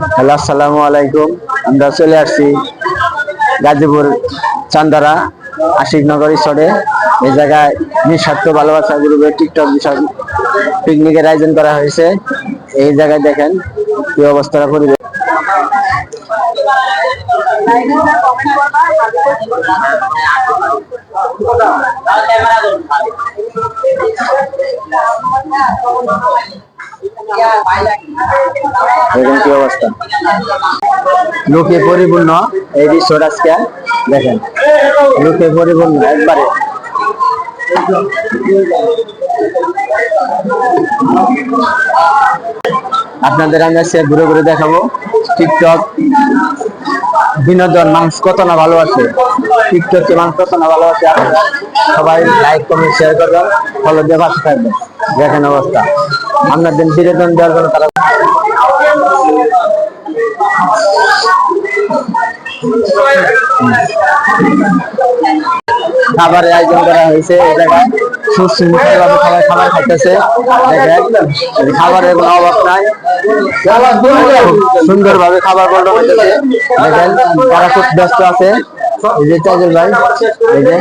Hello, আসসালামু আলাইকুম। আমরা চলে আসছি গাজীপুর চান্দারা আশিকনগর রিসোর্টে। এই জায়গায় নিঃস্বার্থ ভালোবাসা গ্রুপের টিকটক বিষয় পিকনিকের আয়োজন করা হয়েছে। এই জায়গায় দেখেন কি অবস্থাটা পরিবেশ। দেখেন কি অবস্থা, লোকে পরিপূর্ণ এই রিসোর্ট। আজকে দেখেন লোকে পরিপূর্ণ একবারে। আপনাদের আমি আজকে ঘুরে ঘুরে দেখাবো টিকটক বিনোদন মানুষ কত না ভালোবাসে, টিকটকে মানুষ কত না ভালোবাসে। আপনারা সবাই লাইক কমেন্ট শেয়ার করবেন, ফলো দিয়ে পাশে থাকবেন। দেখেন অবস্থা, আপনাদের বিনোদন দেওয়ার জন্য তারা খাবারের আয়োজন করা হয়েছে। এই জায়গায় সুশৃঙ্খলভাবে সবাই খাবার খাইতেছে। দেখেন খাবারের কোনো অভাব নাই, সুন্দরভাবে খাবার বন্টন হইতেছে। দেখেন তারা খুব ব্যস্ত আছে। এই যে চাজুল ভাই, এই যে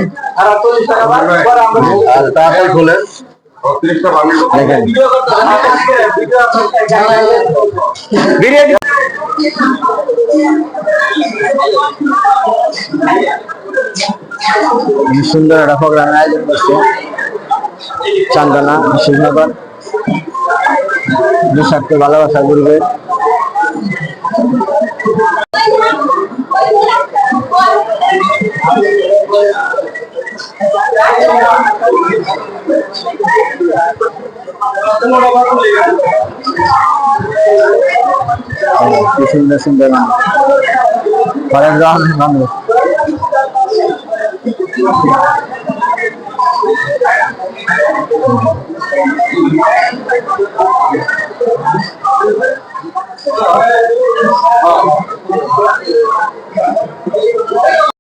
দেখেন বিরিয়ানি সুন্দর একটা প্রোগ্রামের আয়োজন করছে চান্দনা আশিকনগর নিঃস্বার্থ ভালোবাসা গ্রুপের। কি সুন্দর সুন্দর মানুষ।